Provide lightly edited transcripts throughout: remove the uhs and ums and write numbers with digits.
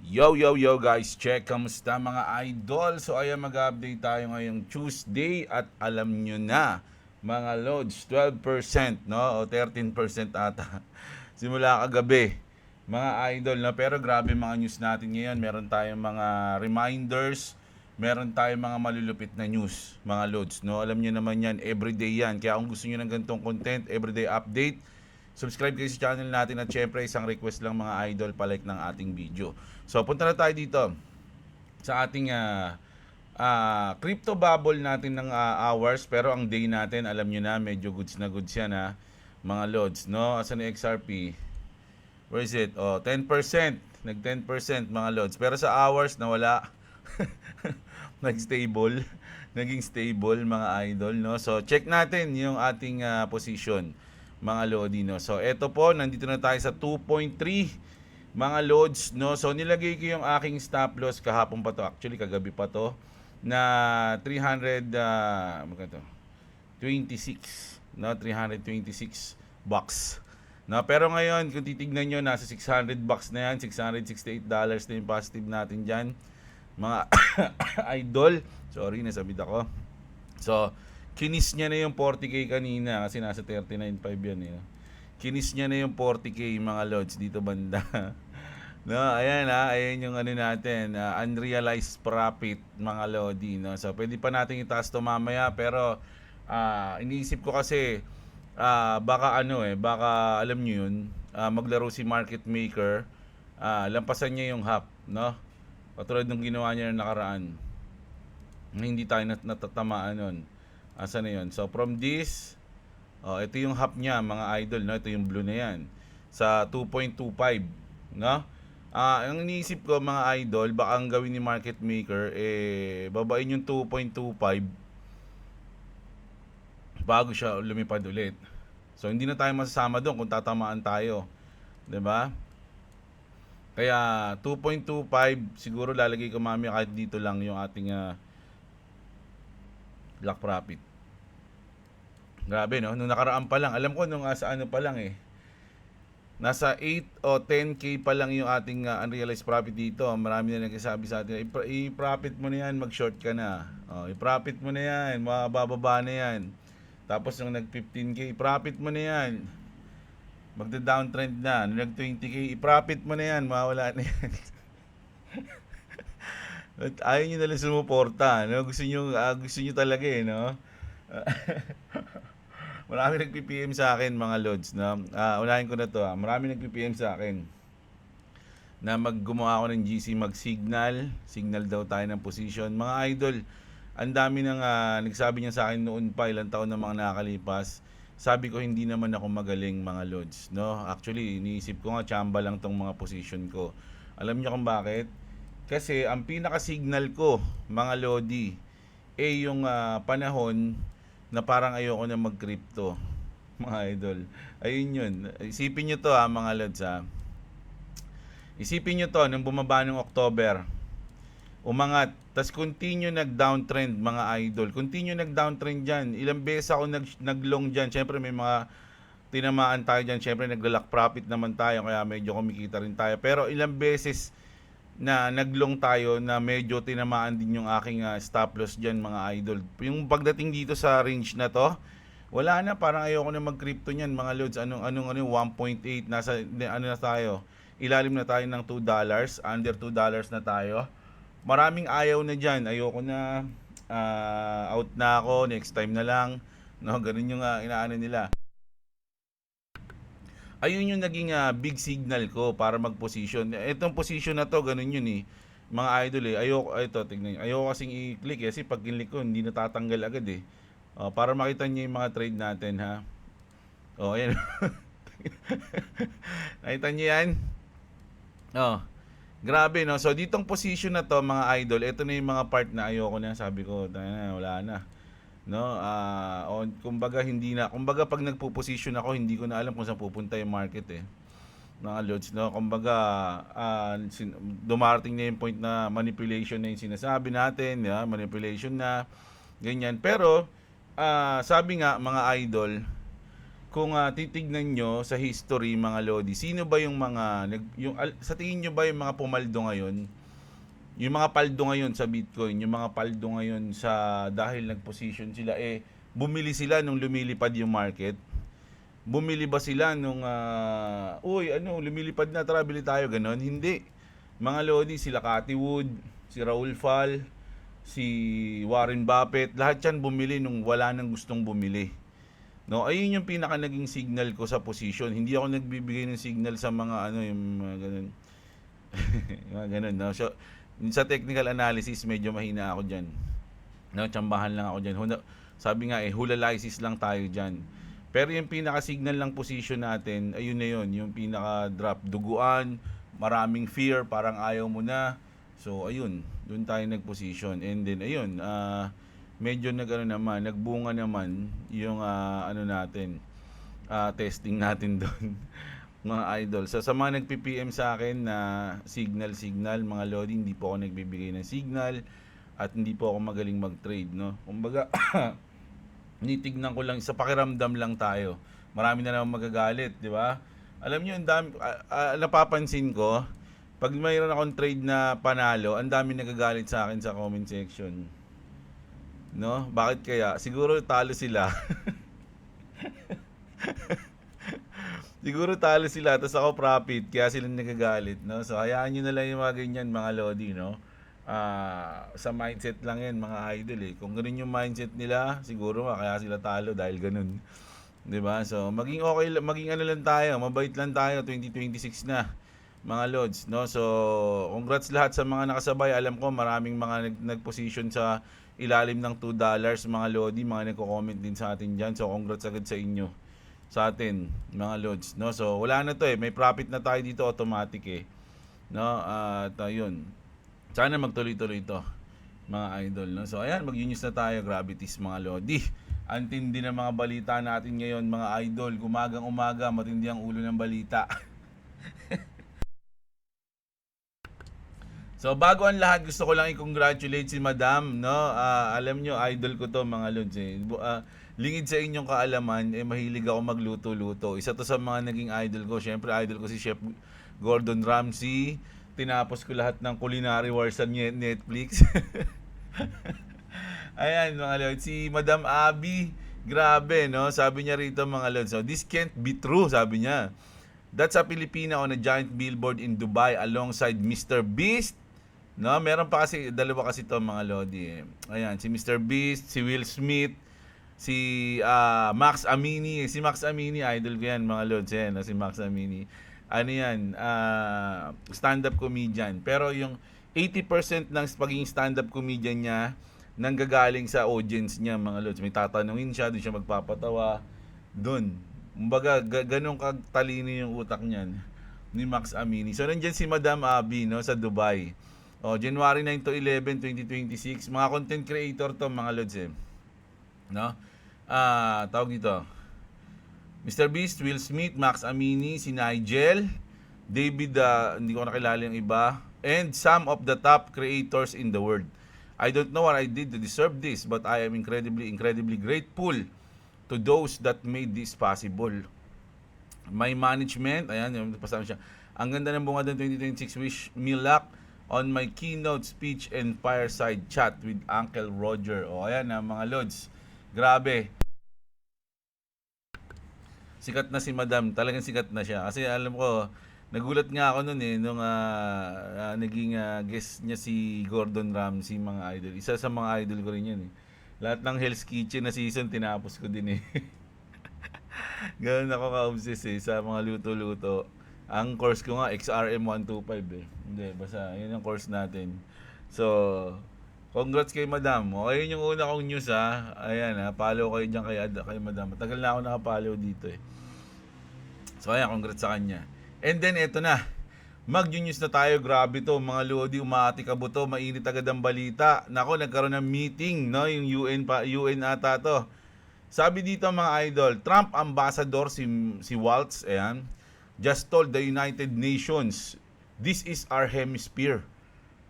Yo guys, check, kamusta mga idol? So ayan, mag-update tayo ngayong Tuesday at alam nyo na mga loads, 12% no o 13% ata simula kagabi mga idol, no? Pero grabe mga news natin ngayon. Meron tayong mga reminders, meron tayong mga malulupit na news mga loads, no? Alam nyo naman yan, everyday yan. Kaya kung gusto nyo ng ganitong content, everyday update, subscribe kayo sa channel natin. At syempre, isang request lang mga idol, palike ng ating video. So punta na tayo dito sa ating crypto bubble natin ng hours. Pero ang day natin, alam nyo na, medyo goods na goods yan, mga loads, no? Asan yung XRP? Where is it? 10%. Nag 10% mga loads. Pero sa hours, nawala. Nag-stable. Naging stable mga idol, no? So check natin yung ating position mga lodi, no? So eto po, nandito na tayo sa 2.3 mga loads, no? So nilagay ko yung aking stop loss kahapon pa to, actually kagabi pa to, na 326, no? 326 bucks. No, pero ngayon kung titignan nyo, nasa 600 bucks na yan, $668 na yung positive natin dyan mga idol. Sorry, nasabit ako. So kinis niya na yung 40k kanina kasi nasa 39.5 yan, eh. Kinis niya na yung 40k mga loads dito banda. No, ayan, ayan yung ano natin, unrealized profit mga lodi, no. So pwede pa nating itaas to mamaya, pero iniisip ko kasi baka baka alam niyo yun, maglaro si market maker, lampasan niya yung hap, no. Katulad ng ginawa niya ng nakaraan. Hindi tayo natatamaan nun. Asa na yun? So from this, ito yung hap niya mga idol, no? Ito yung blue na yan. Sa 2.25, no? Ang iniisip ko mga idol, baka ang gawin ni market maker, babain yung 2.25 bago siya lumipad ulit. So hindi na tayo masasama doon kung tatamaan tayo. 'Di ba? Kaya 2.25 siguro lalagay ko mamaya kahit dito lang yung ating black profit. Grabe, no? Nung nakaraan pa lang, alam ko nung sa ano pa lang, nasa 8 o 10k pa lang yung ating unrealized profit dito. Marami na nagsasabi sa atin, i-profit mo na yan, mag-short ka na. I-profit mo na yan, mabababa na yan. Tapos nung nag 15k, i-profit mo na yan, magda-downtrend na. Nung nag 20k, i-profit mo na yan, mawala na yan. At ayaw nyo nalang sumuporta, no? Gusto nyo talaga, no? Marami nag-PPM sa akin mga lods, no? Unahin ko na to, marami nag-PPM sa akin na gumawa ako ng GC, mag-signal daw tayo ng position. Mga idol, ang dami nang nagsabi niya sa akin noon pa, ilang taon na mga nakakalipas. Sabi ko hindi naman ako magaling mga lods, no? Actually, iniisip ko nga chamba lang tong mga position ko. Alam niyo kung bakit? Kasi ang pinaka-signal ko mga lodi yung panahon na parang ayoko na mag-crypto mga idol. Ayun yun. Isipin nyo to mga lods, Isipin nyo to, nung bumaba ng October, umangat, tas continue nag-downtrend mga idol. Continue nag-downtrend dyan. Ilang beses ako nag-long dyan. Siyempre may mga tinamaan tayo dyan. Siyempre nag-lock profit naman tayo, kaya medyo kumikita rin tayo. Pero ilang beses na naglong tayo na medyo tinamaan din yung aking stop loss dyan mga idol. Yung pagdating dito sa range na to, wala na, parang ayoko na mag-crypto niyan mga loads. Anong 1.8, nasa ano na tayo, ilalim na tayo ng $2, under $2 na tayo. Maraming ayaw na dyan, ayoko na, out na ako, next time na lang, no? Ganun yung inaano nila. Ayun yung naging big signal ko para mag-position. Itong position na to, ganun yun, mga idol, ayoko, ito, tignan nyo, ayoko kasing i-click, kasi pag kinlik ko, hindi natatanggal agad, para makita nyo yung mga trade natin, ha. Ayan. Nakita nyo yan? Grabe, no? So ditong position na to mga idol, ito na yung mga part na ayoko na, sabi ko, wala na, no? Kumbaga hindi na, kumbaga pag nagpo-position ako, hindi ko na alam kung saan pupunta yung market, mga loads, no? Kumbaga dumarating na yung point na manipulation na yung sinasabi natin, manipulation na ganyan. Pero sabi nga mga idol, kung titignan nyo sa history mga Lodi, sino ba yung mga sa tingin nyo ba yung mga pumaldo ngayon? Yung mga paldo ngayon sa Bitcoin, yung mga paldo ngayon sa dahil nag-position sila bumili sila nung lumilipad yung market. Bumili ba sila nung uy, lumilipad na, tara bili tayo, ganon? Hindi. Mga Lodi, sila Cathy Wood, si Raul Fal, si Warren Buffett, lahat yan bumili nung wala nang gustong bumili. No, ayun yung pinaka naging signal ko sa position. Hindi ako nagbibigay ng signal sa mga yung mga ganun. Mga ganun, no. So, sa technical analysis medyo mahina ako diyan. No, tsambahan lang ako diyan. Sabi nga hulalisis lang tayo diyan. Pero yung pinaka signal lang position natin, ayun na yun, yung pinaka drop, duguan, maraming fear, parang ayaw mo na. So ayun, doon tayo nag-position. And then ayun, medyo nagbunga naman yung natin, testing natin doon mga idol. So sa mga nagpi-PM sa akin na signal mga Lodi, hindi po ako nagbibigay ng signal at hindi po ako magaling mag-trade, no. Kumbaga nitignan ko lang, sa pakiramdam lang tayo. Marami na naman magagalit, di ba? Alam niyo, ang dami napapansin ko, pag mayroon akong trade na panalo, ang dami nagagalit sa akin sa comment section. No? Bakit kaya? Siguro talo sila. Siguro talo sila, tapos ako profit, kaya sila nagagalit, no? So, hayaan nyo na lang yung mga ganyan, mga Lodi, no? Sa mindset lang yan, mga idol, eh. Kung ganun yung mindset nila, siguro kaya sila talo dahil ganun. 'Di ba? So, maging okay, maging lang tayo, mabait lang tayo, 2026 na, mga Lods, no? So, congrats lahat sa mga nakasabay. Alam ko maraming mga nag-position sa ilalim ng $2, mga Lodi, mga nagko-comment din sa atin diyan. So, congrats agad sa inyo, sa atin, mga Lods, no? So, wala na 'to, may profit na tayo dito automatic, no? At ayun, sana magtuloy-tuloy ito, mga idol, no? So ayan, mag-news na tayo, gravities, mga Lodi. Antindi ng mga balita natin ngayon, mga idol. Gumagang-umaga, matindi ang ulo ng balita. So bago ang lahat, gusto ko lang i-congratulate si Madam, no? Alam nyo, idol ko to, mga Lods, lingid sa inyong kaalaman, mahilig ako magluto-luto. Isa to sa mga naging idol ko. Syempre, idol ko si Chef Gordon Ramsay. Tinapos ko lahat ng Culinary Wars sa Netflix. Ayan, mga Lods. Si Madam Abby, grabe, no? Sabi niya rito, mga Lods, so, this can't be true, sabi niya. That's a Filipina on a giant billboard in Dubai alongside Mr. Beast. No, meron pa kasi, dalawa kasi to, mga Lodi. Ayan, si Mr. Beast, si Will Smith, si Max Amini. Si Max Amini, idol ko yan, mga Lods. Yan, si Max Amini. Ano yan, stand-up comedian. Pero yung 80% ng pagiging stand-up comedian niya nanggagaling sa audience niya, mga Lods. May tatanungin siya, doon siya magpapatawa. Doon. Kumbaga, ganun katalino yung utak niyan ni Max Amini. So, nandiyan si Madam Abby, no, sa Dubai. January 9 to 11, 2026. Mga content creator to, mga Lods, no? Tawag dito, Mr. Beast, Will Smith, Max Amini, si Nigel, David, hindi ko nakilala yung iba, and some of the top creators in the world. I don't know what I did to deserve this, but I am incredibly grateful to those that made this possible. My management, ayan, pasabi siya. Ang ganda ng bunga ng 2026, wish me luck on my keynote speech and fireside chat with Uncle Roger. Ayan na, mga Lods. Grabe. Sikat na si Madam, talagang sikat na siya. Kasi alam ko, nagulat nga ako noon nung naging guest niya si Gordon Ramsay, mga idol. Isa sa mga idol ko rin yan. Lahat ng Hell's Kitchen na season, tinapos ko din. Ganun ako ka-obsess sa mga luto-luto. Ang course ko nga, XRM 125 Hindi, basta yun ang course natin. So, congrats kay Madam. Ayun yung una kong news, Ayan, follow kayo dyan kay Madam. Matagal na ako nakapollow dito, So, ayan, congrats sa kanya. And then, eto na. Mag-news na tayo. Grabe to, mga Lodi. Umati ka buto. Mainit agad ang balita. Nako, nagkaroon ng meeting, no? Yung UN ata to. Sabi dito, mga idol, Trump ambassador si Waltz, ayan, just told the United Nations, this is our hemisphere.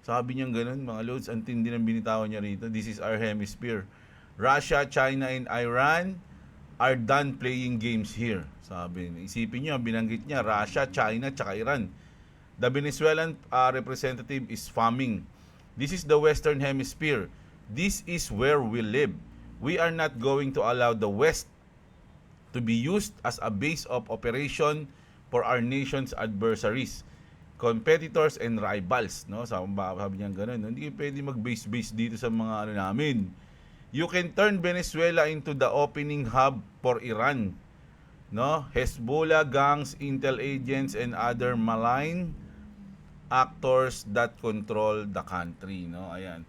Sabi niya ganun, mga Lods, ang tindi ng binitawan niya rito. This is our hemisphere. Russia, China, and Iran are done playing games here. Sabi, isipin nyo, binanggit niya, Russia, China, tsaka Iran. The Venezuelan representative is farming. This is the Western Hemisphere. This is where we live. We are not going to allow the West to be used as a base of operation for our nation's adversaries, competitors and rivals. No? Sabi niya ganun. Hindi pwede mag-base dito sa mga namin. You can turn Venezuela into the opening hub for Iran. No? Hezbollah gangs, intel agents, and other malign actors that control the country. No? Ayan.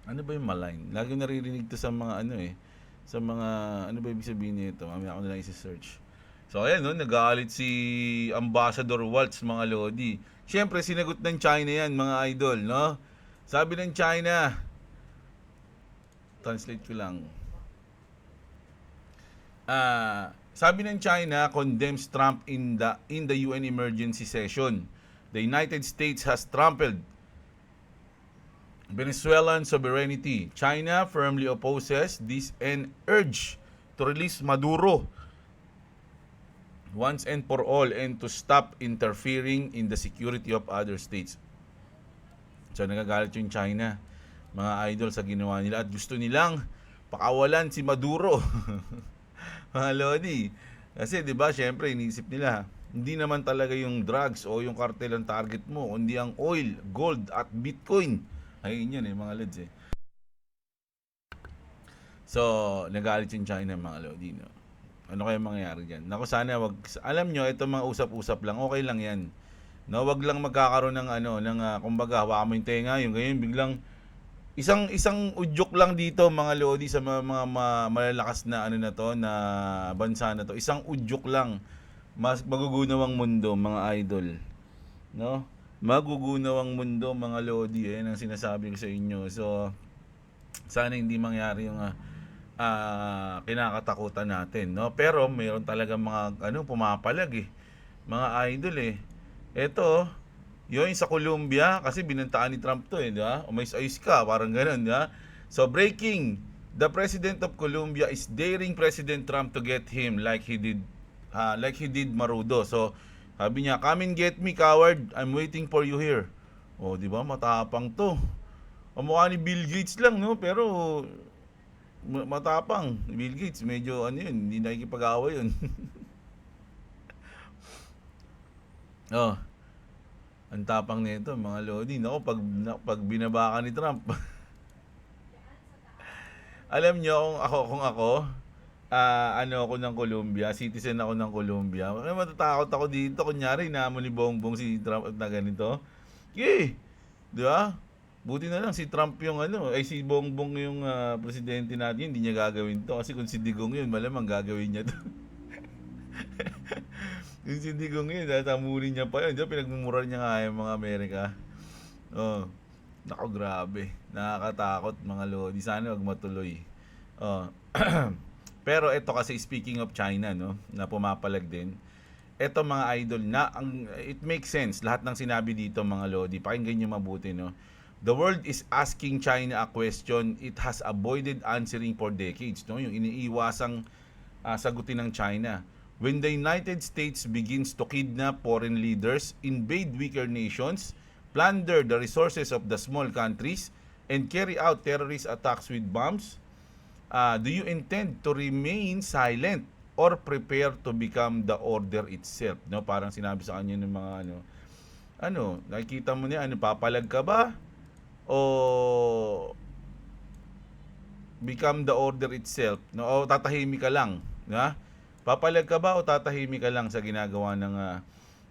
Ano ba yung malign? Lagi naririnig to sa mga sa mga, ano ba ibig sabihin nito? Mamaya ako na lang isi-search. So ayan, no? Nagalit si Ambassador Waltz, mga lodi. Siyempre, sinagot ng China yan, mga idol, no? Sabi ng China, translate ko lang. Sabi ng China condemns Trump in the UN emergency session. The United States has trampled Venezuelan sovereignty. China firmly opposes this and urge to release Maduro once and for all and to stop interfering in the security of other states. So nagagalit yung China, mga idol, sa ginawa nila at gusto nilang pakawalan si Maduro. Mga lodi. Kasi 'di ba, syempre iniisip nila, hindi naman talaga yung drugs o yung cartel ang target mo, kundi ang oil, gold at Bitcoin. Ayun yun mga lods So, nagalit yung China, mga lodi, no? Ano kaya mangyayari dyan? Naku, sana wag, alam nyo, ito mga usap-usap lang, okay lang yan. No, wag lang magkakaroon ng kumbaga, hawakan mo yung tenga, yung ganyan, biglang, isang udyok lang dito, mga lodi, sa mga malalakas na na bansa na to. Isang udyok lang, mas magugunawang mundo, mga idol. No? Magugunawang mundo, mga lodi, ang sinasabi ko sa inyo. So, sana hindi mangyari yung kinakatakutan natin, no? Pero mayroon talaga mga pumapalag mga idol Ito, yung sa Colombia, kasi binantaan ni Trump to di ba? Umayos-ayos ka, parang ganoon, di ba? So breaking, the president of Colombia is daring President Trump to get him like he did Marudo. So sabi niya, come and get me, coward, I'm waiting for you here. Oh, di ba, matapang to. Ang mukha ni Bill Gates lang, no? Pero matapang. Bill Gates, medyo hindi nakikipag-away yun. Oh, ang tapang nito, mga lodi. Nako, pag binaba ka ni Trump. Alam nyo, kung ako, ako ng Colombia, citizen ako ng Colombia. Matatakot ako dito. Kunyari, naamon ni Bongbong si Trump na ganito. Di ba? Buti na lang si Trump yung si Bongbong yung presidente natin, hindi niya gagawin to. Kasi kung si Digong yun, malamang gagawin niya to. Yung si Digong yun, tatamunin niya pa yun. Diba, pinagmumura niya nga yung mga Amerika. Oh, naku, grabe. Nakakatakot, mga lodi. Sana wag matuloy. Oh. Pero ito kasi, speaking of China, no, na pumapalag din. Ito, mga idol, it makes sense. Lahat ng sinabi dito, mga lodi. Pakinggan niyo mabuti, no. The world is asking China a question it has avoided answering for decades, no? Yung iniiwasang sagutin ng China. When the United States begins to kidnap foreign leaders, invade weaker nations, plunder the resources of the small countries, and carry out terrorist attacks with bombs, do you intend to remain silent or prepare to become the order itself? No, parang sinabi sa kanya ng mga nakikita mo niya, papalag ka ba? O become the order itself, no? O tatahimik ka lang, na? Papalag ka ba o tatahimik ka lang sa ginagawa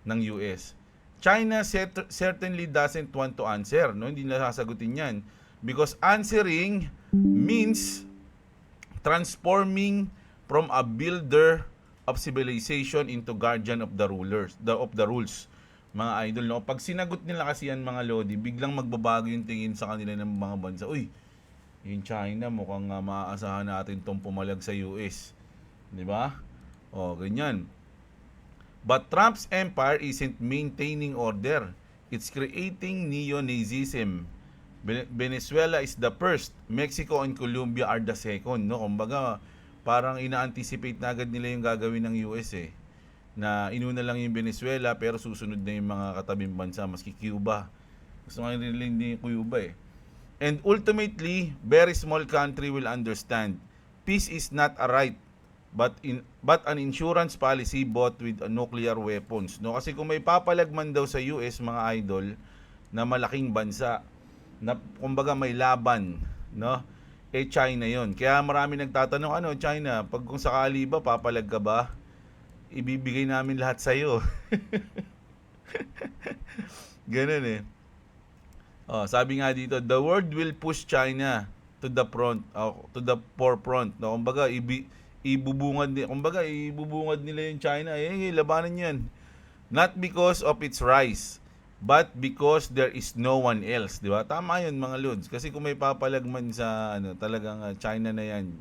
ng US? China certainly doesn't want to answer, no? Hindi na sasagutin 'yan because answering means transforming from a builder of civilization into guardian of the rules. Mga idol, no? Pag sinagot nila kasi yan, mga lodi, biglang magbabago yung tingin sa kanila ng mga bansa. Uy, yung China, mukhang maaasahan natin tong pumalag sa US. Di ba? O, ganyan. But Trump's empire isn't maintaining order. It's creating neo-Nazism. Venezuela is the first, Mexico and Colombia are the second, no? Kumbaga, parang ina-anticipate na agad nila yung gagawin ng US eh. Na inuna lang yung Venezuela pero susunod na yung mga katabing bansa, maski Cuba. Gusto nga nila hindi yung Cuba eh. And ultimately, very small country will understand. Peace is not a right, but an insurance policy bought with nuclear weapons. No, kasi kung may papalagman daw sa US mga idol na malaking bansa na kumbaga may laban, no? Eh China 'yon. Kaya marami nagtatanong, ano China, pag kung sakali ba papalag ka ba? Ibibigay namin lahat sa iyo. Ganun eh. Oh, sabi nga dito, the world will push China to the front, to the forefront. No, kumbaga ibubungad nila yung China. Labanan 'yan. Not because of its rise, but because there is no one else, 'di ba? Tama 'yun mga lods. Kasi kung may papalagman sa talagang China na 'yan.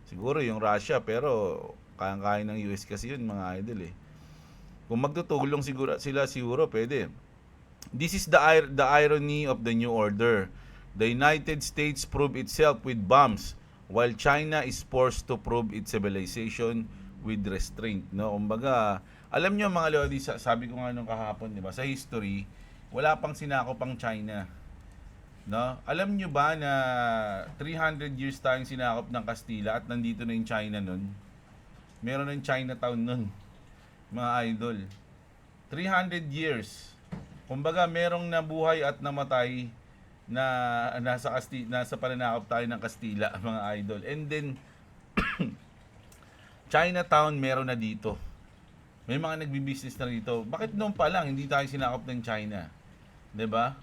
Siguro yung Russia, pero kayang-kaya ng US kasi 'yun mga idol eh. Kung magtutulong siguro pwede. This is the irony of the new order. The United States proved itself with bombs, while China is forced to prove its civilization with restraint. No, kumbaga, alam nyo mga lodi, sabi ko nga nung kahapon, di ba, sa history, wala pang sinakop ang China. No? Alam nyo ba na 300 years tayong sinakop ng Kastila at nandito na yung China nun? Meron ng Chinatown nun, mga idol. 300 years. Kumbaga, merong nabuhay at namatay na nasa pananakop tayo ng Kastila, mga idol. And then, Chinatown meron na dito. May mga nagbi-business na dito. Bakit noon pa lang hindi tayo sinakop ng China? 'Di ba?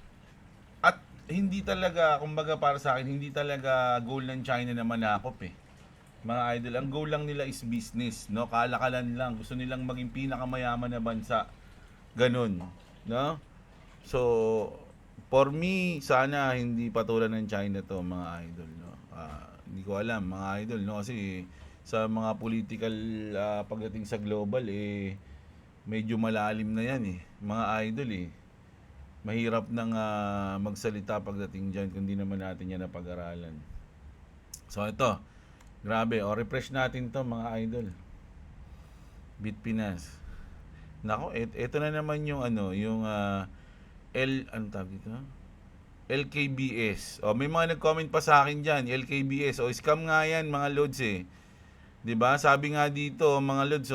At hindi talaga, kumbaga para sa akin, hindi talaga goal ng China na manakop eh. Mga idol, ang goal lang nila is business, no? Kalakalan lang. Gusto nilang maging pinakamayaman na bansa. Ganun, no? So, for me, sana hindi patulan ng China to, mga idol, no? Hindi ko alam, mga idol, no? Kasi sa mga political pagdating sa global, medyo malalim na yan, mga idol, mahirap nang magsalita pagdating dyan kung di naman natin yan napag-aralan. So, ito, grabe, refresh natin to, mga idol. Bitpinas. Nako, ito na naman yung yung anong tawag dito? LKBS. May mga nag-comment pa sa akin diyan, LKBS. Scam nga yan, mga lods eh. 'Di ba? Sabi nga dito, mga lods,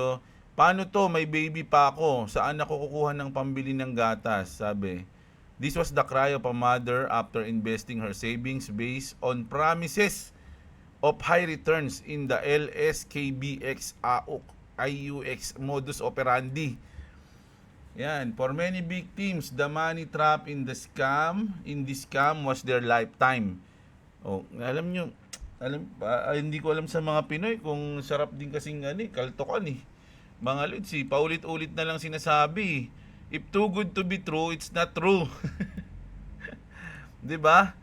paano to? May baby pa ako. Saan ako kukuha ng pambili ng gatas? Sabi. This was the cry of a mother after investing her savings based on promises of high returns in the LSKBX IUX modus operandi. Yan, for many victims, the money trap in this scam was their lifetime. Hindi ko alam sa mga Pinoy kung sarap din kasing kaltokan eh. Mga lods, paulit-ulit na lang sinasabi. If too good to be true, it's not true. 'Di ba?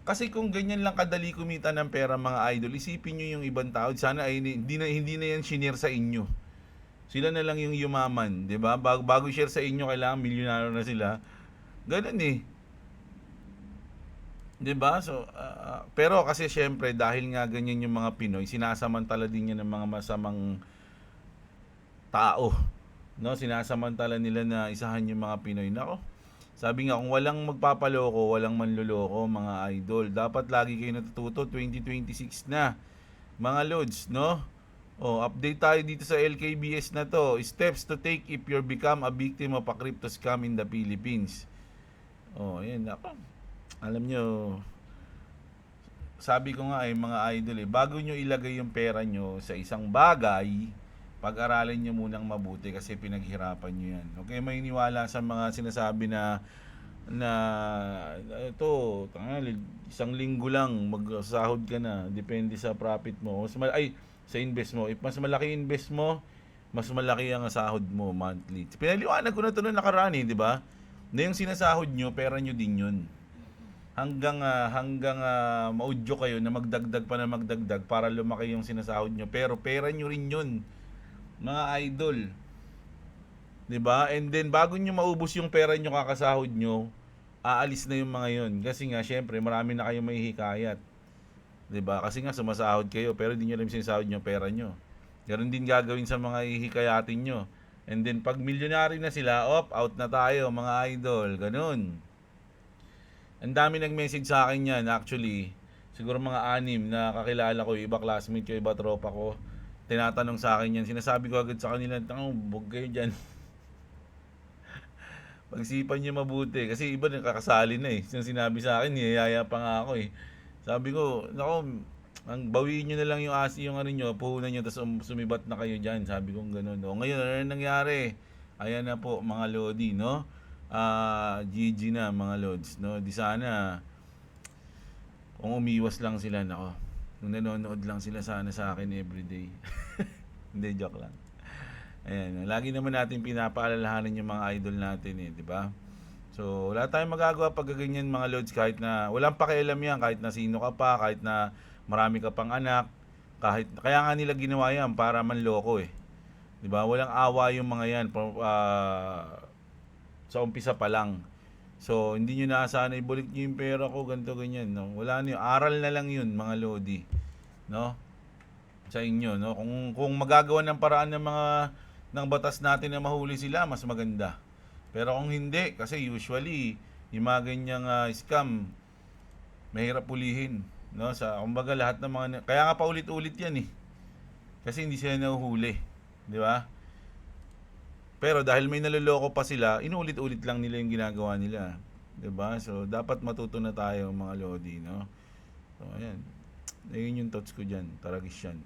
Kasi kung ganyan lang kadali kumita ng pera, mga idol, isipin niyo yung ibang tao, sana ay hindi na yan shinare sa inyo. Sila na lang yung yumaman, 'di ba? Bago share sa inyo, kailangan milyonaryo na sila. Ganun eh. 'Di ba? So, pero kasi syempre dahil nga ganyan yung mga Pinoy, sinasamantala din yan ng mga masamang tao. No, sinasamantala nila na isahan yung mga Pinoy. Nako. Sabi nga, kung walang magpapaloko, walang manloloko, mga idol. Dapat lagi kayo natututo, 2026 na. Mga lods, no? Update tayo dito sa LKBS na to. Steps to take if you become a victim of a crypto scam in the Philippines. Ayan. Alam nyo, sabi ko nga mga idol, bago nyo ilagay yung pera nyo sa isang bagay, pag-aralan nyo munang mabuti kasi pinaghirapan nyo yan. Okay, may iniwala sa mga sinasabi na ito, isang linggo lang magsahod ka na, depende sa profit mo. Sa invest mo. If mas malaki invest mo, mas malaki ang sahod mo monthly. Pinaliwanag ko na ito noong nakaraan, di ba? Na yung sinasahod nyo, pera nyo din yun. Hanggang maudyo kayo na magdagdag para lumaki yung sinasahod nyo. Pero pera nyo rin yun, mga idol. 'Di ba? And then bago nyo maubos yung pera nyo kakasahod nyo, aalis na yung mga yun. Kasi nga, syempre, marami na kayong mahihikayat. 'Di ba? Kasi nga sumasahod kayo pero hindi niyo rin sinasahod yung pera niyo. Ganoon din gagawin sa mga hihikayatin niyo. And then pag milyonary na sila, out na tayo mga idol. Ganoon. Ang dami nag-message sa akin yan actually. Siguro mga 6 na kakilala ko, iba classmate ko, iba tropa ko. Tinatanong sa akin yan. Sinasabi ko agad sa kanila, "Tango, bug kayo diyan." Pagsipan niyo mabuti kasi iba nakakasali na eh. Sinabi sa akin, niyayaya pa nga ako eh. Sabi ko, nako, ang bawiin nyo na lang yung yung ano nyo, puhunan nyo, tapos sumibat na kayo dyan. Sabi ko gano'n. O ngayon, ano nangyari? Ayan na po, mga Lodi, no? GG na, mga Lods, no? Di sana, kung umiwas lang sila, nako. Kung nanonood lang sila sana sa akin everyday. Hindi, joke lang. Ayan, lagi naman natin pinapaalalahanan yung mga idol natin eh, di ba? So, wala tayong magagawa pag ganyan mga loads kahit na walang pakialam yan, kahit na sino ka pa, kahit na marami ka pang anak, kahit kaya nga nila ginawa yan para manloko eh. 'Di ba? Walang awa yung mga yan sa umpisa pa lang. So, hindi niyo na sana ibalik niyo yung pera ko, ganito ganyan, no. Wala niyo, aral na lang 'yun, mga lodi, no? Sa inyo, no. Kung magagawa ng paraan ng mga ng batas natin na mahuli sila, mas maganda. Pero kung hindi, kasi usually, yung mga ganyang scam, mahirap pulihin. No? Kumbaga lahat ng mga, kaya nga paulit-ulit yan eh. Kasi hindi sila nahuhuli. Di ba? Pero dahil may naloloko pa sila, inuulit-ulit lang nila yung ginagawa nila. Di ba? So, dapat matuto na tayo mga lodi. No? So, ayan. Ayun yung thoughts ko dyan. Taragis yan.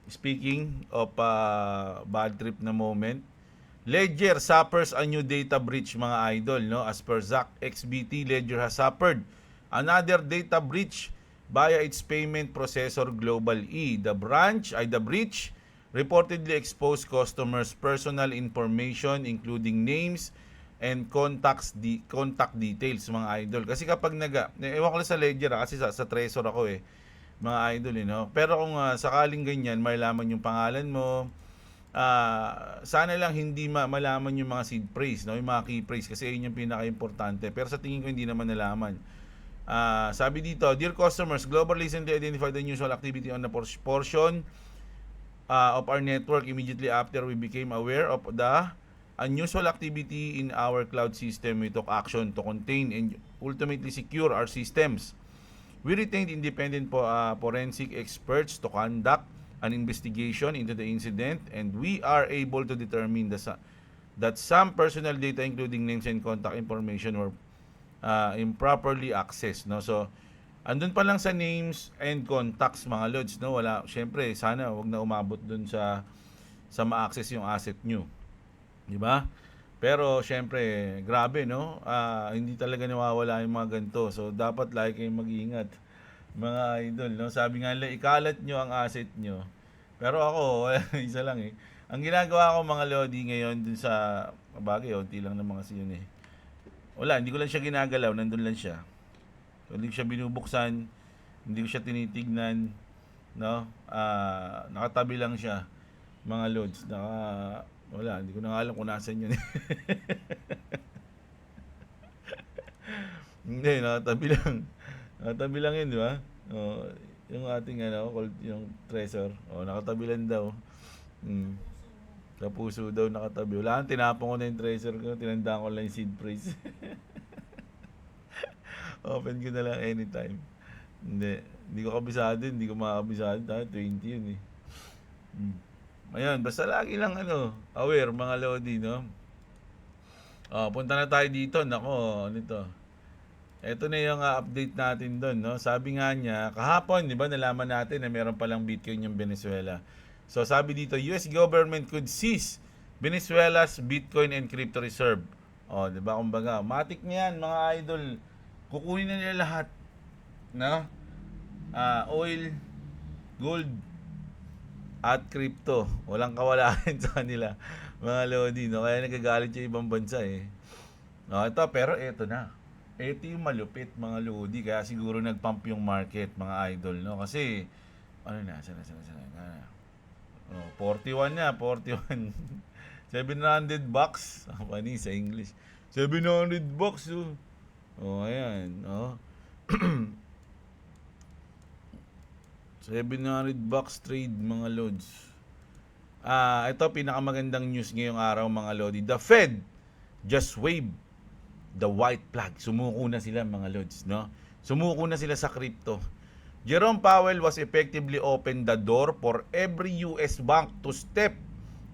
Speaking of bad trip na moment, Ledger suffers a new data breach mga idol, no? As per Zack XBT, Ledger has suffered another data breach via its payment processor Global E. The breach reportedly exposed customers' personal information including names and contact details mga idol. Kasi kapag ewan ko lang sa Ledger kasi sa Trezor ako eh, mga idol eh, no? Pero kung sakaling ganyan, malaman yung pangalan mo, sana lang hindi malaman yung mga seed phrase, no? Yung mga key phrase kasi yun yung pinaka-importante. Pero sa tingin ko hindi naman nalaman. Sabi dito, "Dear customers, Global recently identified the unusual activity on the portion of our network immediately after we became aware of the unusual activity in our cloud system. We took action to contain and ultimately secure our systems. We retained independent forensic experts to conduct an investigation into the incident, and we are able to determine that some personal data including names and contact information were improperly accessed." No? So, andun pa lang sa names and contacts mga lods, no? Wala, syempre, sana wag na umabot dun sa ma-access yung asset nyo. Di ba? Pero syempre, grabe, no? Hindi talaga nawawala yung mga ganito. So, dapat lagi kayong mag-iingat mga idol, no? Sabi nga nila, ikalat nyo ang asset nyo. Pero ako, isa lang eh. Ang ginagawa ko mga lodi ngayon dun sa bagay, unti lang naman kasi yun eh. Wala, hindi ko lang siya ginagalaw, nandun lang siya. So, hindi ko siya binubuksan, hindi ko siya tinitignan, no? Nakatabi lang siya, mga lods. Wala, hindi ko na alam kung nasan yun. Hindi, nakatabi lang. Nakatabi lang yun, di ba? Yung ating yung Trezor. Nakatabi lang daw. Sa puso daw nakatabi. Wala, tinapon ko na yung Trezor ko. Tinandaan ko lang yung seed phrase. Open ko na lang anytime. Hindi ko kabisado. Hindi ko makakabisado. 20 yun eh. Ayun, basta lagi lang aware mga lodi, no? Punta na tayo dito. Nako, ano ito? Ito na yung update natin doon, no? Sabi nga niya, kahapon, di ba, nalaman natin na meron palang Bitcoin yung Venezuela. So, sabi dito, US government could seize Venezuela's Bitcoin and crypto reserve. Di ba, kumbaga, matik niyan, mga idol. Kukunin na nila lahat. No? Oil, gold, at crypto. Walang kawalaan sa kanila, mga lodi, no? Kaya nagagalit yung ibang bansa, eh. Pero ito na. Ito yung malupit mga lodi, kaya siguro nagpump yung market mga idol, no? Kasi sana 41 na, 41. $700 funny sa English. $700 oh. Oh, ayan. Oh. $700 trade mga lods. Ito pinakamagandang news ngayong araw mga lodi. The Fed just waved the white flag. Sumuko na sila mga lods, no? Sumuko na sila sa crypto. Jerome Powell was effectively opened the door for every US bank to step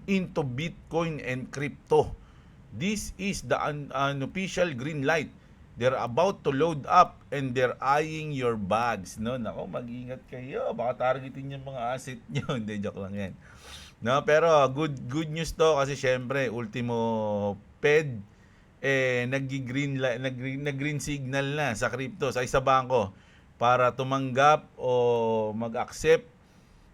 into Bitcoin and crypto. This is the unofficial green light. They're about to load up and they're eyeing your bags. No, nako, mag-ingat kayo. Baka targetin yung mga asset nyo. Hindi, joke lang yan. No, pero good news to kasi syempre, ultimo Fed nag-green signal na sa crypto, sa isa bangko para tumanggap o mag-accept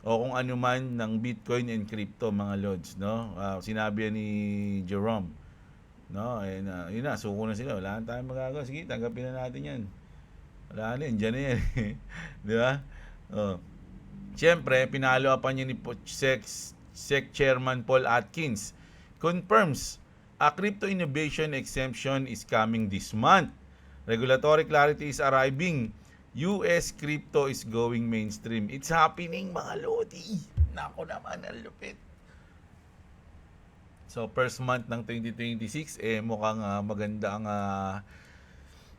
o kung ano man ng Bitcoin and crypto mga lods, no? Sinabi ni Jerome. No, yun na, suko na sila. Wala na tayong magagawa. Sige, tanggapin na natin yan. Wala na, dyan na yan. Di ba? Siyempre, pinalo pa niya ni SEC Chairman Paul Atkins. Confirms, a crypto innovation exemption is coming this month. Regulatory clarity is arriving. US crypto is going mainstream. It's happening, mga lodi. Nako naman, ang lupit. So, first month ng 2026, mukhang maganda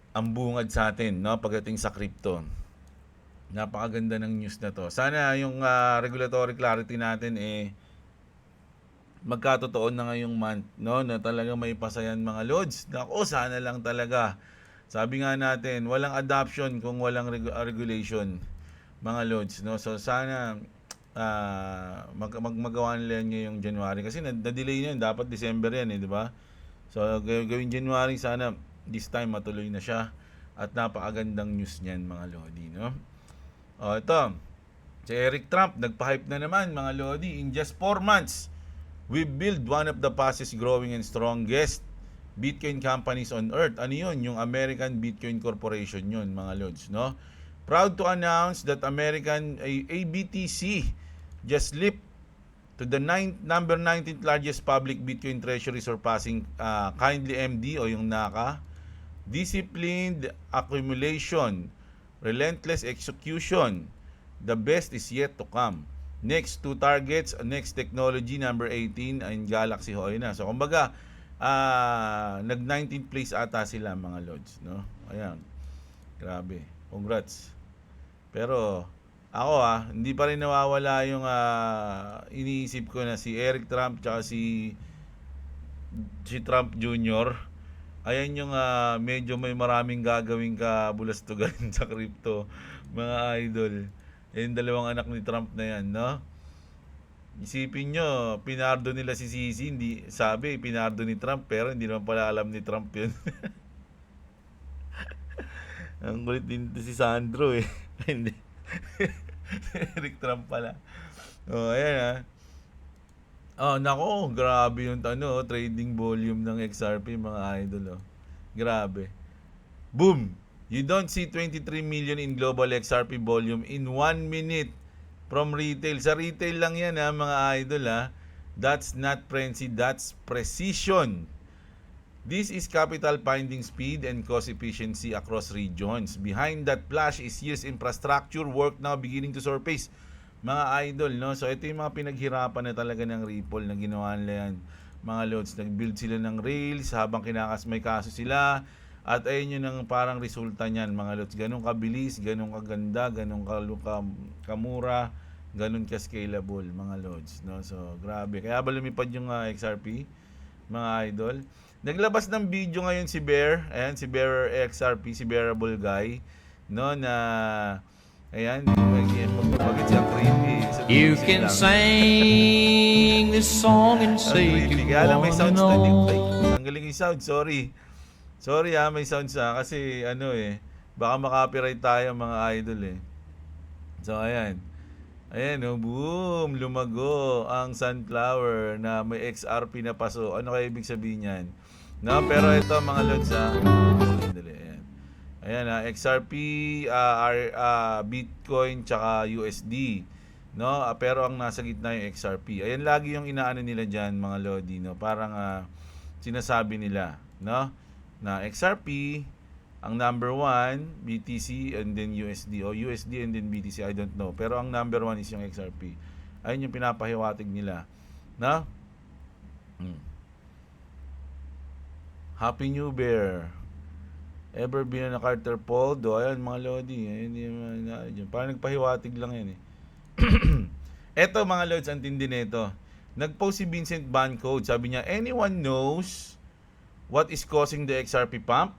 ang bungad sa atin, no, pagdating sa crypto. Napakaganda ng news na to. Sana yung regulatory clarity natin magkatotoo na ngayong month, no, na talaga may pasayan mga lods. Nako, sana lang talaga. Sabi nga natin, walang adoption kung walang regulation, mga lods, no. So, sana magawa nila ngayong January kasi na-delay na yun, dapat December yan di ba? So gawin January, sana this time matuloy na siya at napakagandang news niyan mga lodi, no? Ito si Eric Trump nagpa-hype na naman mga lodi. In just 4 months we build one of the fastest growing and strongest Bitcoin companies on earth. Ano yun? Yung American Bitcoin Corporation yun mga lods, no? Proud to announce that American ABTC just leaped to the number 19th largest public Bitcoin treasury, surpassing Kindly MD o yung NACA. Disciplined accumulation, relentless execution. The best is yet to come. Next two targets, next technology number 18 in Galaxy Hoy na. So kumbaga nag 19th place ata sila mga lods, no? Ayan. Grabe. Congrats. Pero ako hindi pa rin nawawala yung iniisip ko na si Eric Trump tsaka si Trump Jr. Ayan yung medyo may maraming gagawing kabulastugan sa crypto, mga idol. Yung dalawang anak ni Trump na yan, no? Isipin nyo, pinardo nila si Sisi, hindi, sabi, pinardo ni Trump, pero hindi naman pala alam ni Trump yun. Ang kulit din si Sandro Hindi. Eric Trump pala. Ayan nako, grabe yung trading volume ng XRP mga idol. Grabe. Boom! You don't see 23 million in global XRP volume in 1 minute from retail. Sa retail lang yan mga idol That's not frenzy, that's precision. This is capital finding speed and cost efficiency across regions. Behind that flash is years infrastructure work now beginning to surface. Mga idol, no? So ito yung mga pinaghirapan na talaga ng Ripple na ginawa nila yan. Mga loads, nag-build sila ng rails habang may kaso sila. At ayun yun ang parang resulta niyan, mga loads. Ganun kabilis, ganun kaganda, ganun kamura, ganun ka-scalable, mga loads, no? So grabe. Kaya ba lumipad yung XRP, mga idol? Naglabas ng video ngayon si Bear, ayan si Bear XRP, si Bearable Guy, no, na ayan, magpapagit siyang creepy. You can sing this song and say you kaya lang may sounds na know. ang galing yung sound, sorry may sounds kasi baka makopyright tayo mga idol So ayan boom, lumago ang sunflower na may XRP na paso. Ano kaya ibig sabihin yan? No, pero ito mga lods ayan XRP, Bitcoin tsaka USD, no? Pero ang nasa gitna yung XRP. Ayan lagi yung inaano nila diyan mga lodi, no? Parang sinasabi nila, no? na XRP, ang number 1 BTC and then USD, o USD and then BTC, I don't know, pero ang number 1 is yung XRP. Ayun yung pinapahiwatig nila, na Happy New Bear. Ever been on a Carter Poldo? Ayan mga Lodi, ayun, parang nagpahiwatig lang yan eh. Eto mga Lods, ang tindi nito. Nag-post si Vincent Bancode, sabi niya, anyone knows what is causing the XRP pump?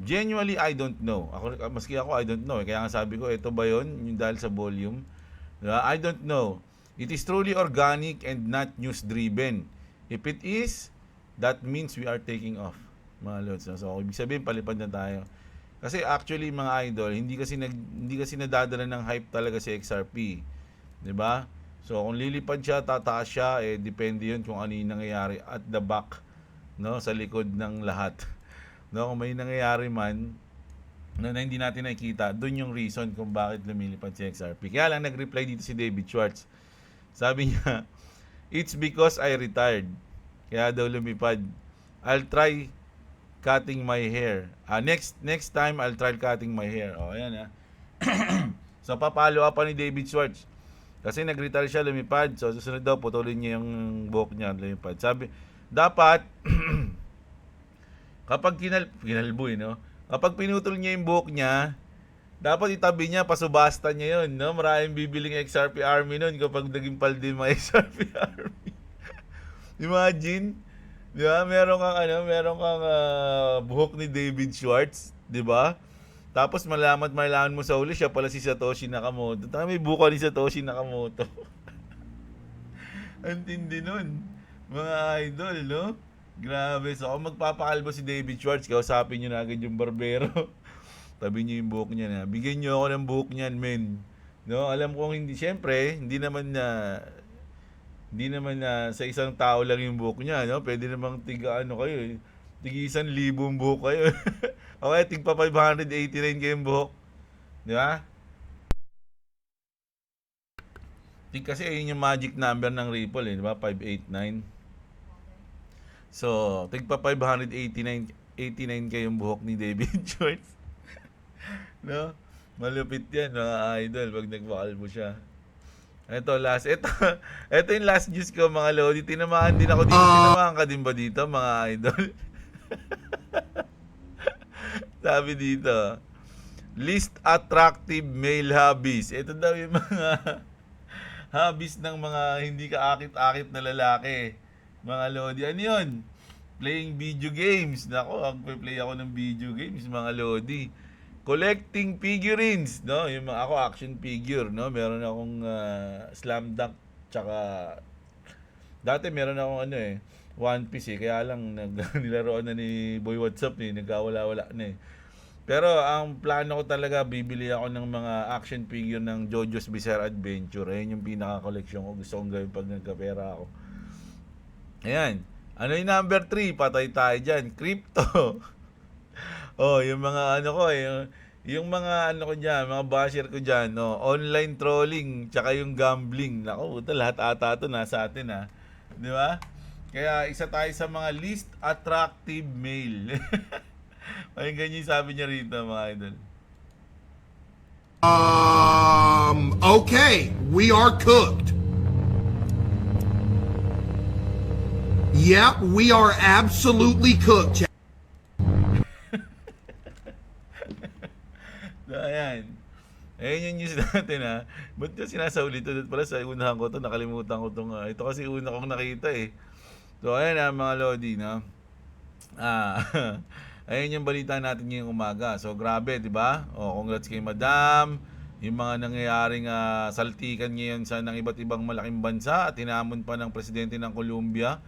Genuinely, I don't know. Maski ako, I don't know. Kaya nga sabi ko, ito ba yun? Yung dahil sa volume. I don't know. It is truly organic and not news-driven. If it is, that means we are taking off. Mga Lods. So, ibig sabihin, palipad na tayo. Kasi actually, mga idol, hindi kasi nadadala ng hype talaga si XRP. 'Di ba? So, kung lilipad siya, tataas siya, depende yun kung ano yung nangyayari at the back, no, sa likod ng lahat. No, kung may nangyayari man na hindi natin nakikita, doon yung reason kung bakit lumilipad si XRP. Kaya lang nag-reply dito si David Schwartz. Sabi niya, it's because I retired. Kaya daw lumipad. I'll try cutting my hair. Next time I'll try cutting my hair. Oh, ayan So papalo pa ni David Schwartz. Kasi nag-retire siya, lumipad. So susunod daw putulin niya yung buhok niya, lumipad. Sabi, dapat kapag kinalboy, no? Kapag pinutol niya yung buhok niya, dapat itabi niya, pasubasta niya yun, no? Maraming bibiling XRP Army nun kapag naging paldi mga XRP Army. Imagine, di ba? Meron kang buhok ni David Schwartz, di ba? Tapos malaman mo sa uli, siya pala si Satoshi Nakamoto. May buka ni Satoshi Nakamoto. Ang tindi nun, mga idol, no? Grabe. So, kung magpapakalbo si David Schwartz, kausapin nyo na agad yung barbero. Tabi nyo yung buhok niya na. Bigyan nyo ako ng buhok niyan, men. No? Alam kong hindi, syempre, hindi naman sa isang tao lang yung buhok niya, no? Pwede namang tiga 1,000 buhok kayo. Okay, tigpa 589 kayong buhok. Di ba? Kasi ayun yung magic number ng Ripple, di ba? 589. So, tigpa 589 kayong buhok ni David Schwartz. No? Malupit yan, mga idol, pag nagpakalbo siya. Ito yung last news ko, mga Lodi. Tinamaan din ako dito. Tinamaan ka din ba dito, mga idol? Sabi dito, list attractive male hobbies. Ito daw yung mga hobbies ng mga hindi kaakit-akit na lalaki. Mga Lodi, ano yun? Playing video games. Nako, magpe-play ako ng video games, mga Lodi. Collecting figurines, no? Yung mga ako action figure, no? Meron akong Slam Dunk, tsaka dati meron akong One Piece kaya lang nilaroan na ni Boy WhatsApp nagkawala-wala na Pero ang plano ko talaga, bibili ako ng mga action figure ng JoJo's Bizarre Adventure. Ayun yung pinaka-collection ko. Gusto kong gawin pag nagkapera ako. Ayan. Ano yung number 3? Patay tayo dyan. Crypto. Yung mga yung mga ko dyan, mga basher ko dyan, online trolling, tsaka yung gambling. Naku, lahat ata ito nasa atin, ha. Di ba? Kaya isa tayo sa mga least attractive male. Ayun, ganyan sabi niya rito, mga idol. Okay, we are cooked. Yeah, we are absolutely cooked. So, ayan. Ayun yung news natin, ha. Ba't yung sinasauli ito? Pala sa unahan ko ito, nakalimutan ko itong, ito kasi una kong nakita, eh. So, ayan, mga Lodi, no? Ayun yung balita natin ngayong umaga. So, grabe, di ba? Congrats kay Madam. Yung mga nangyayaring saltikan ngayon sa ng iba't ibang malaking bansa at hinamon pa ng presidente ng Colombia,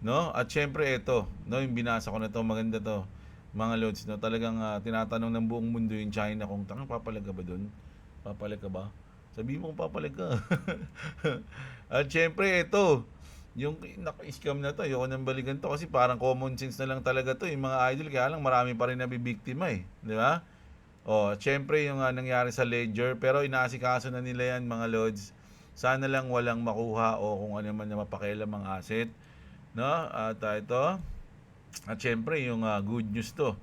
no? At syempre ito, no, yung binasa ko na to, maganda to. Mga Lods, no, talagang tinatanong ng buong mundo yung China kung papalag ka ba doon? Papalag ka ba? Sabi mo kung papalag ka. At syempre ito, yung naka-scam na to, ayoko nang balikan to kasi parang common sense na lang talaga to, yung mga idol, kaya lang marami pa rin nabibiktima, di ba? Syempre yung nangyari sa Ledger, pero inaasikaso na nila yan, mga Lods. Sana lang walang makuha o kung ano man na mapakialam ang asset, no? At ito, At syempre, yung good news to,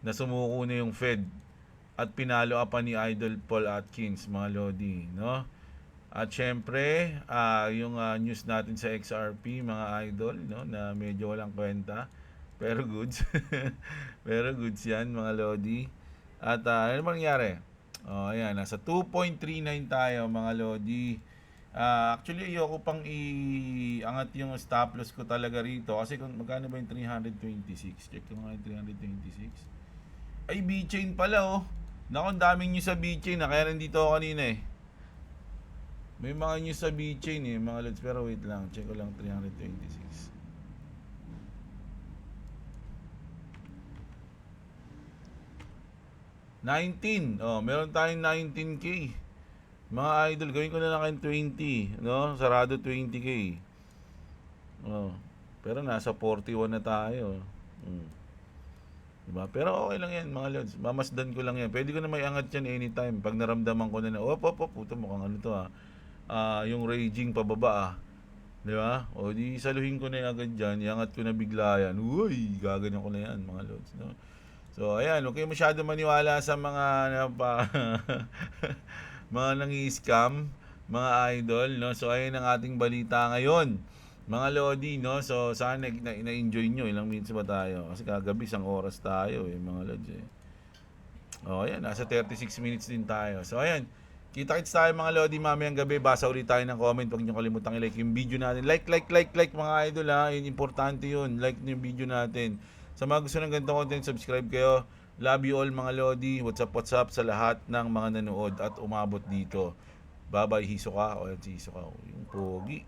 na sumuko na yung Fed at pinalo pa ni Idol Paul Atkins, mga Lodi, no? At syempre, yung news natin sa XRP, mga idol, no, na medyo walang kwenta, pero goods. Pero goods yan, mga Lodi. At ano mangyari? Ayan, nasa 2.39 tayo, mga Lodi. Actually, ayoko pang iangat yung stop loss ko talaga rito. Kasi kung magkano ba yung 326? Check ko nga yung 326. Ay, B-Chain pala, oh. Naku, ang daming news sa B-Chain, kaya nandito ako kanina, eh. May mga news sa B-Chain, eh, mga lods. Pero wait lang, check ko lang 326. Meron tayong 19K. Mga idol, gawin ko na lang kayong 20, no? Sarado 20K. Pero nasa 41 na tayo. Diba? Pero okay lang yan, mga lods. Mamasdan ko lang yan. Pwede ko na may angat yan anytime. Pag naramdaman ko na, puto, mukhang ano to, yung raging pababa, diba? O di saluhin ko na yung agad dyan, iangat ko na bigla yan. Uy, gaganyan ko na yan, mga lods, no? So, ayan, huwag kayo masyado maniwala sa mga mga nangi-scam, mga idol, no? So, ayan ang ating balita ngayon, mga Lodi, no? So, sana na-enjoy nyo. Ilang minutes ba tayo? Kasi kagabi, isang oras tayo, mga Lods, eh. Ayan, nasa 36 minutes din tayo. So, ayan, kita-kits tayo, mga Lodi, mamayang gabi. Basa ulit tayo ng comment. Huwag nyo kalimutang i-like yung video natin. Like, mga idol, ha? Yun, importante yun. Like nyo yung video natin. Sa mga gusto ng ganitong content, subscribe kayo. Love you all, mga Lodi. What's up sa lahat ng mga nanood at umabot dito. Bye-bye, Hisoka. O, yan si Hisoka. Yung pogi.